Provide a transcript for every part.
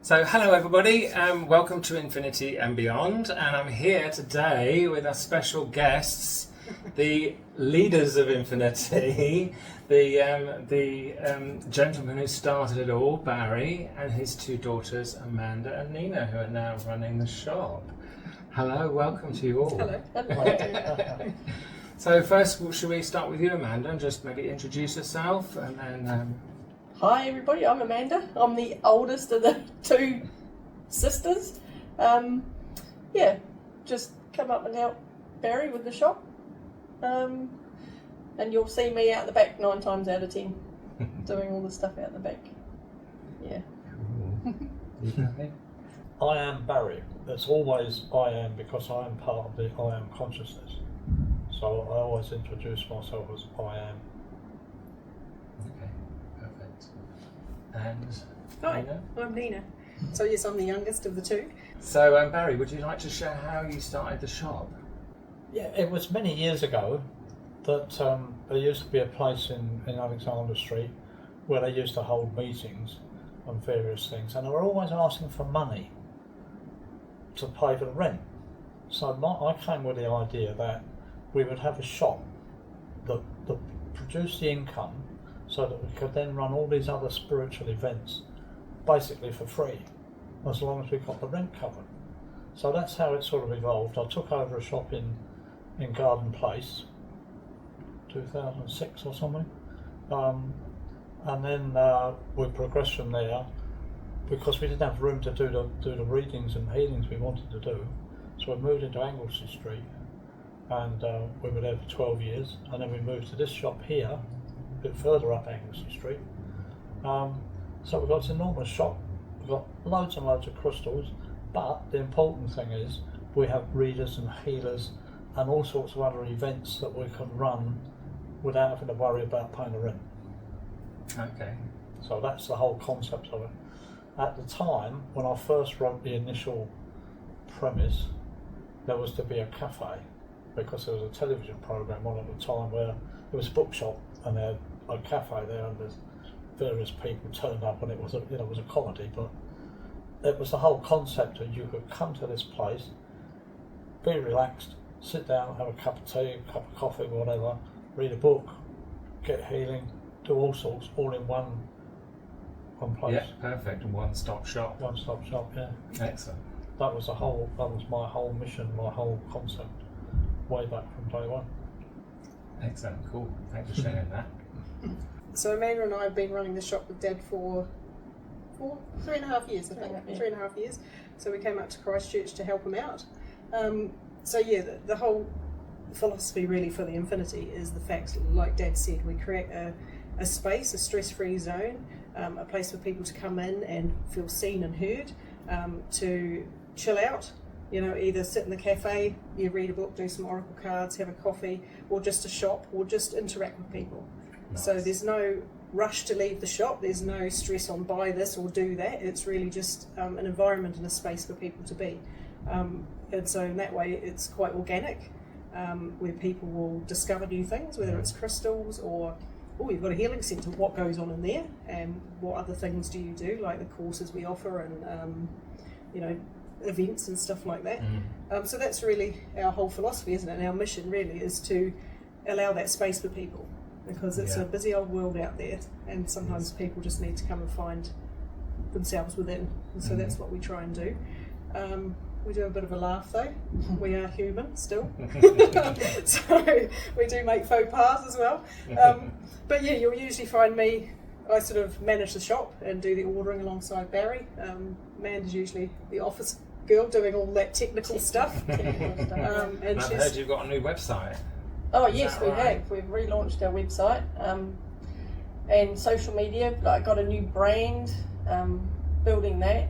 So hello everybody, welcome to Infinity and Beyond, and I'm here today with our special guests, the leaders of Infinity, the gentleman who started it all, Barry, and his two daughters, Amanda and Nina, who are now running the shop. Hello, welcome to you all. Hello. So first, should we start with you, Amanda, and just maybe introduce yourself, and then... Hi everybody, I'm Amanda. I'm the oldest of the two sisters. Just come up and help Barry with the shop. And you'll see me out the back 9 times out of 10 doing all the stuff out the back. Yeah. I am Barry. It's always I am because I am part of the I am consciousness. So I always introduce myself as I am. Okay, perfect. And Hi, Nina? I'm Nina. So yes, I'm the youngest of the two. So Barry, would you like to share how you started the shop? Yeah, it was many years ago that there used to be a place in Alexander Street where they used to hold meetings on various things, and they were always asking for money to pay for the rent. So I came with the idea that we would have a shop that produced the income so that we could then run all these other spiritual events basically for free, as long as we got the rent covered. So that's how it sort of evolved. I took over a shop in Garden Place, 2006 or something, and then we progressed from there because we didn't have room to do the readings and healings we wanted to do. So we moved into Anglesey Street, and we were there for 12 years, and then we moved to this shop here, a bit further up Anglesey Street. So we've got this enormous shop, we've got loads and loads of crystals, but the important thing is we have readers and healers and all sorts of other events that we can run without having to worry about paying the rent. Okay. So that's the whole concept of it. At the time, when I first wrote the initial premise, there was to be a cafe, because there was a television program on at the time where there was a bookshop and they had a cafe there, and there's various people turned up, and it was a comedy, but it was the whole concept that you could come to this place, be relaxed, sit down, have a cup of tea, a cup of coffee, whatever, read a book, get healing, do all sorts, all in one place. Yeah, perfect. One-stop shop. One-stop shop, yeah. Excellent. That was my whole mission, my whole concept, way back from day one. Excellent, cool. Thanks for sharing that. So Amanda and I have been running the shop with Dad for 3.5 years, I think. Yeah. 3.5 years. So we came up to Christchurch to help him out. The whole philosophy really for the Infinity is the fact, like Dad said, we create a space, a stress-free zone, a place for people to come in and feel seen and heard, to chill out, either sit in the cafe, read a book, do some oracle cards, have a coffee, or just a shop, or just interact with people. Nice. So there's no rush to leave the shop, there's no stress on buy this or do that, it's really just an environment and a space for people to be. And so in that way it's quite organic, where people will discover new things, whether it's crystals or, you've got a healing centre, what goes on in there, and what other things do you do, like the courses we offer and events and stuff like that. So that's really our whole philosophy, isn't it? And our mission really is to allow that space for people, because it's a busy old world out there, and sometimes people just need to come and find themselves within, and so that's what we try and do. We do a bit of a laugh though, we are human still, so we do make faux pas as well, but yeah, you'll usually find me, I sort of manage the shop and do the ordering alongside Barry. Amanda's usually the office girl doing all that technical stuff. And I've heard you've got a new website. Oh yes, we right? have. We've relaunched our website and social media. Like, got a new brand, building that.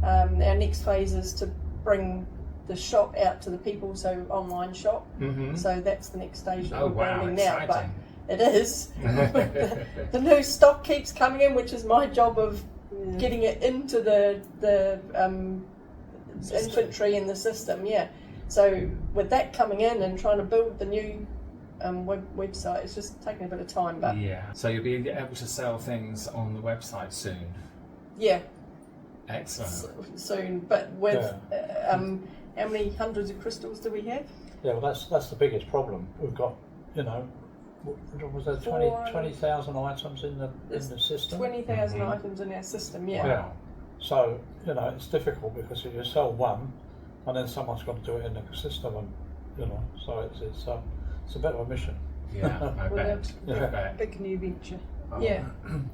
Our next phase is to bring the shop out to the people, so online shop. So that's the next stage that we're building now. But it is. the new stock keeps coming in, which is my job of getting it into the infantry in the system. Yeah. So with that coming in and trying to build the new website, it's just taking a bit of time. But yeah, so you'll be able to sell things on the website soon. Yeah. Excellent. soon. But with how many hundreds of crystals do we have? Yeah, well, that's the biggest problem. We've got, you know, what was there 20,000 items in the system? 20,000 items in our system. Yeah. Yeah. So, you know, it's difficult because if you sell one, and then someone's got to do it in the system, and you know, so it's a bit of a mission. Yeah, I bet. Yeah. I bet. Big new venture. Oh. Yeah.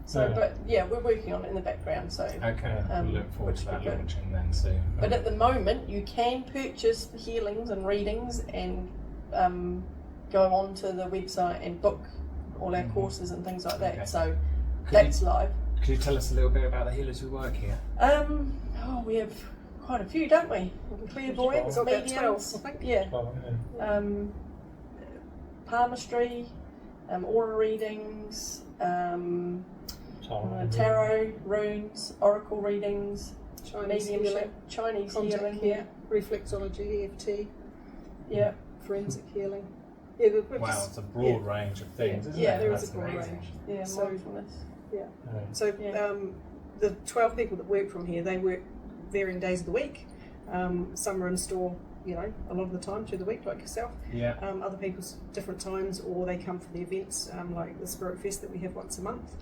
So, Yeah. but yeah, we're working on it in the background. So. Okay, we'll look forward to that which we could. launching then soon. But at the moment, you can purchase the healings and readings and go onto the website and book all our courses and things like that. Okay. So Could that's live. Could you tell us a little bit about the healers who work here? We have quite a few, don't we? Clairvoyance, Got about mediums, 12, I think. yeah. So, yeah. Palmistry, aura readings, So, tarot, runes, oracle readings, Chinese mediumship, healing, Chinese contact, healing, yeah, reflexology, EFT, yeah. forensic healing. Yeah, we're Wow, just, it's a broad range of things, isn't Yeah, it? there is That's a broad amazing. range. Yeah, So- mindfulness. yeah. So Yeah. the 12 people that work from here, they work varying days of the week. Some are in store, you know, a lot of the time through the week, like yourself. Yeah. Other people's different times, or they come for the events, like the Spirit Fest that we have once a month.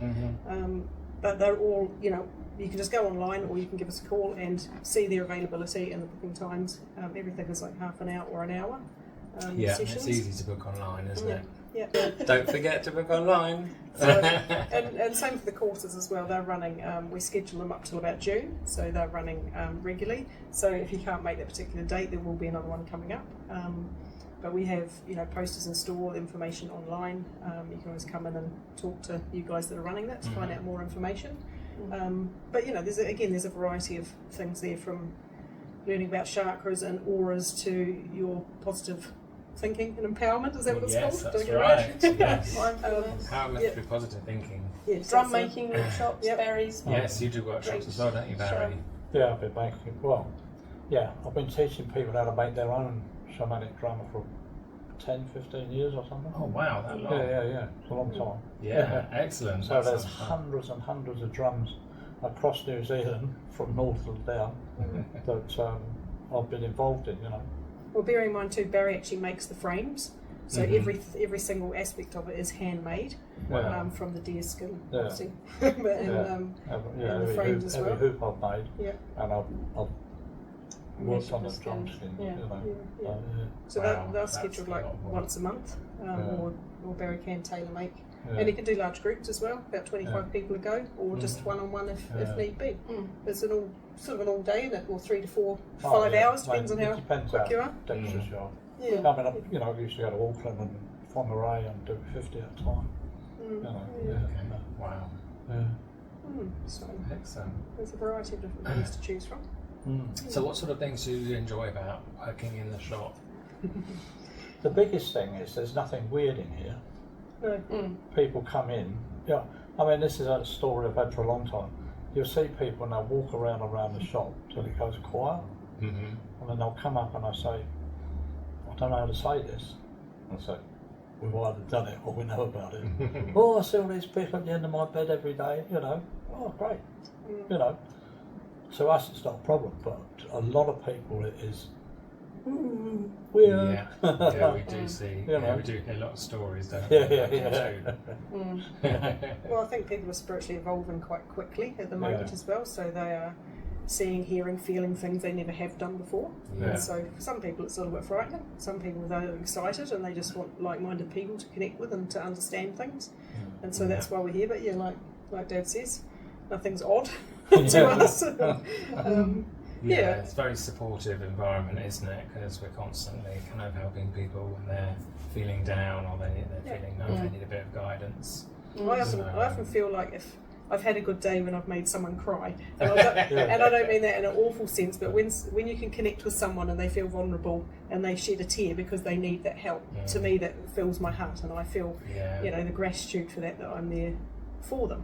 But they're all, you know, you can just go online, or you can give us a call and see their availability and the booking times. Everything is like half an hour or an hour. Yeah, Sessions. it's easy to book online, isn't it? Yeah. Don't forget to book online. So, and same for the courses as well. They're running. We schedule them up till about June, so they're running regularly. So if you can't make that particular date, there will be another one coming up. But we have, you know, posters in store, information online. You can always come in and talk to you guys that are running that to find out more information. But you know, there's a variety of things there, from learning about chakras and auras to your positive thinking and empowerment. Is that what it's Yes, called? that's Doing it right. Yes. Mindfulness. Empowerment Yeah. through positive thinking. Yes, Drum that's making workshops, Yep. Barry's. Yes, you do workshops as well, don't you, Barry? Yeah, I've been making, well, yeah, I've been teaching people how to make their own shamanic drama for 10, 15 years or something. Oh wow, that long. Yeah, it's a long time. Yeah, excellent. So That there's sounds fun. hundreds and hundreds of drums across New Zealand, from north to down, that I've been involved in, you know. Well, bearing in mind too, Barry actually makes the frames, so every single aspect of it is handmade Wow. from the deer skin, Yeah. obviously. and, Yeah. and the frames as well. Every hoop I've made, Yeah. and I've worked on the Measured the drum skin. skin, Yeah. you know. Yeah. So, So Wow, they're that's scheduled a like lot of work. once a month, or Barry can tailor make. yeah. And you can do large groups as well, about 25 people a go, or just one-on-one if need be. It's an all sort of an all day, or 3 to 4, 5 hours, depends on how quick you are. Dexterous you are. Yeah. I mean, you know, I used to go to Auckland and Whangarei and do 50 at a time. You know, Okay. Wow. So Excellent. there's a variety of different things to choose from. So what sort of things do you enjoy about working in the shop? The biggest thing is there's nothing weird in here. No. People come in. Yeah, I mean, this is a story I've had for a long time. You'll see people and they'll walk around the shop till it goes quiet, and then they'll come up and I say, I don't know how to say this. I say, we've either done it or we know about it. Oh, I see all these people at the end of my bed every day, you know. Oh, great. You know. To us it's not a problem, but a lot of people it is weird. Yeah, we do see. You know. We do hear a lot of stories, don't Yeah, we? yeah. Well, I think people are spiritually evolving quite quickly at the moment Yeah. as well, so they are seeing, hearing, feeling things they never have done before. Yeah. And so for some people it's a little bit frightening. Some people they're excited and they just want like-minded people to connect with and to understand things. And so that's why we're here. But yeah, like Dad says, nothing's odd to us. Yeah, it's a very supportive environment, isn't it? Because we're constantly kind of helping people when they're feeling down or they're feeling they need a bit of guidance. I often feel like if I've had a good day when I've made someone cry, and I don't mean that in an awful sense, but when you can connect with someone and they feel vulnerable and they shed a tear because they need that help, to me that fills my heart, and I feel the gratitude for that I'm there for them.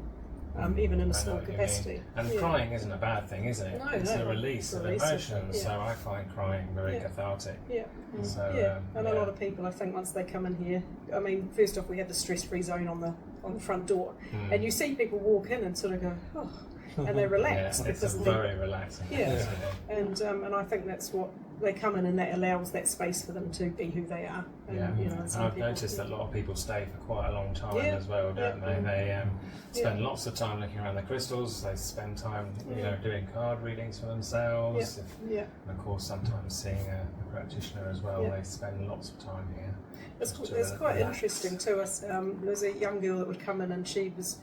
Even in a small capacity. And crying isn't a bad thing, is it? No, it's no, a release of release of- emotions, so I find crying very cathartic. Yeah. So, And a lot of people, I think, once they come in here, I mean, first off, we have the stress-free zone on the front door, and you see people walk in and sort of go, oh, and they're relaxed. Yeah, it's very relaxing. Yeah, and I think that's what they come in, and that allows that space for them to be who they are. And, and I've noticed that a lot of people stay for quite a long time as well, don't they? They spend lots of time looking around the crystals. They spend time, doing card readings for themselves. And of course, sometimes seeing a practitioner as well. They spend lots of time here. It's quite interesting to us. There was a young girl that would come in, and she was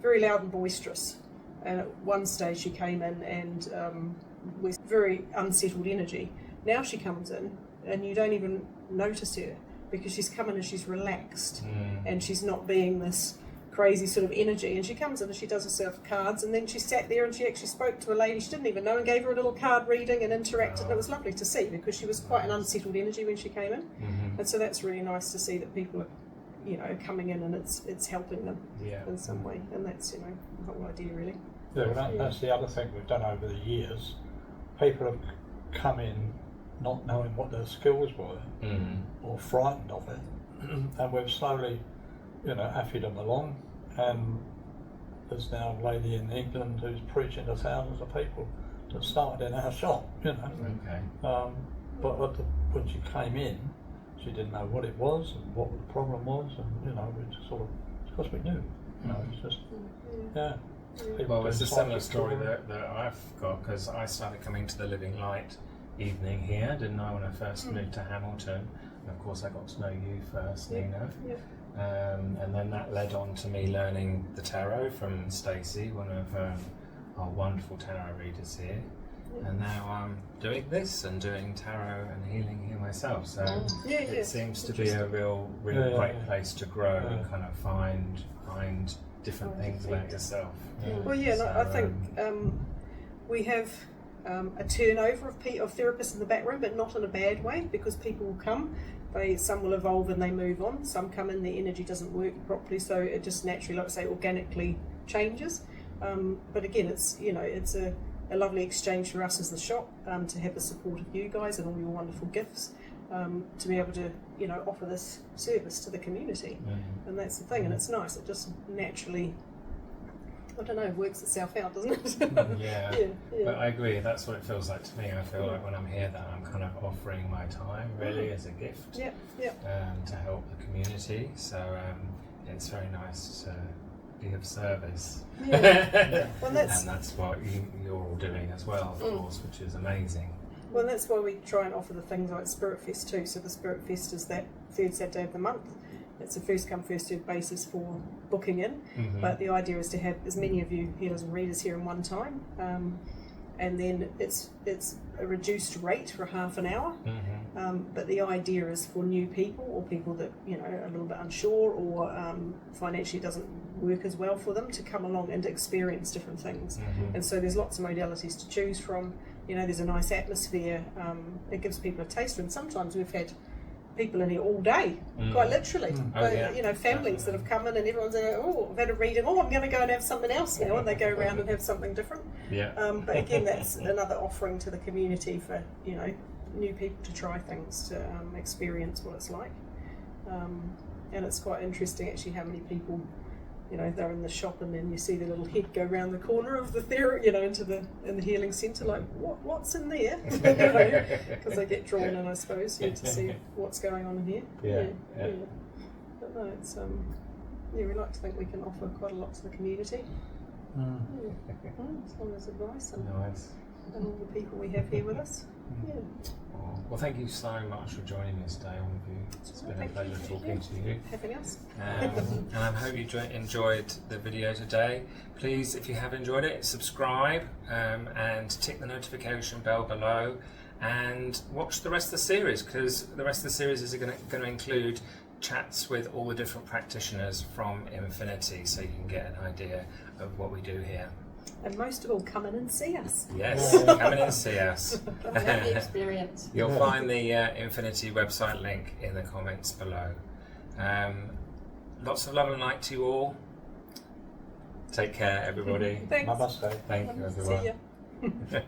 very loud and boisterous. And at one stage, she came in and with very unsettled energy. Now she comes in, and you don't even notice her because she's come in and she's relaxed, and she's not being this crazy sort of energy. And she comes in and she does herself cards, and then she sat there and she actually spoke to a lady she didn't even know and gave her a little card reading and interacted. And it was lovely to see because she was quite an unsettled energy when she came in, and so that's really nice to see that people are, coming in and it's helping them in some way, and that's the whole idea really. Yeah, well, that's the other thing we've done over the years. People have come in not knowing what their skills were or frightened of it, and we've slowly affied them along, and there's now a lady in England who's preaching to thousands of people that started in our shop, Okay. But when she came in, she didn't know what it was and what the problem was, and we just sort of, because we knew, it's just, Well, it's a similar story that I've got, because I started coming to the Living Light evening here, didn't I, when I first moved to Hamilton. And of course I got to know you first, Nina. And then that led on to me learning the tarot from Stacey, one of our wonderful tarot readers here. And now I'm doing this and doing tarot and healing here myself. So it seems to be a real great place to grow and kind of find different things about yourself. Well, I think we have a turnover of therapists in the back room, but not in a bad way, because people will come, some will evolve and they move on. Some come in, the energy doesn't work properly, so it just naturally, like I say, organically changes. But again, it's a lovely exchange for us as the shop, to have the support of you guys and all your wonderful gifts, to be able to offer this service to the community. And that's the thing, and it's nice. It just naturally, I don't know, works itself out, doesn't it? But I agree, that's what it feels like to me. I feel like when I'm here that I'm kind of offering my time really as a gift to help the community. So it's very nice to be of service. Well, and that's what you're all doing as well, of course, which is amazing. Well, that's why we try and offer the things like Spirit Fest too. So the Spirit Fest is that third Saturday of the month. It's a first come, first served basis for booking in, but the idea is to have as many of you healers and readers here in one time, and then it's a reduced rate for half an hour, but the idea is for new people or people that are a little bit unsure or financially doesn't work as well for them to come along and experience different things. And so there's lots of modalities to choose from. There's a nice atmosphere. It gives people a taster, and sometimes we've had people in here all day, quite literally. Families that have come in and everyone's like, I've had a reading, I'm going to go and have something else now, and they go around and have something different. But again, that's another offering to the community for new people to try things, to experience what it's like. And it's quite interesting actually how many people, they're in the shop and then you see the little head go around the corner of the in the healing centre, like what's in there? Because they get drawn in, I suppose, to see what's going on in here. But no, it's we like to think we can offer quite a lot to the community. As long as advice and all the people we have here with us. Well, thank you so much for joining me today, all of you. It's been a pleasure talking to you. Having us. And I hope you enjoyed the video today. Please, if you have enjoyed it, subscribe and tick the notification bell below, and watch the rest of the series, because the rest of the series is going to include chats with all the different practitioners from Infinity, so you can get an idea of what we do here. And most of all, come in and see us. Yes, come in and see us. Have the experience. You'll find the Infinity website link in the comments below. Lots of love and light to you all. Take care, everybody. Thanks. Namaste. Thank you, everyone. See ya.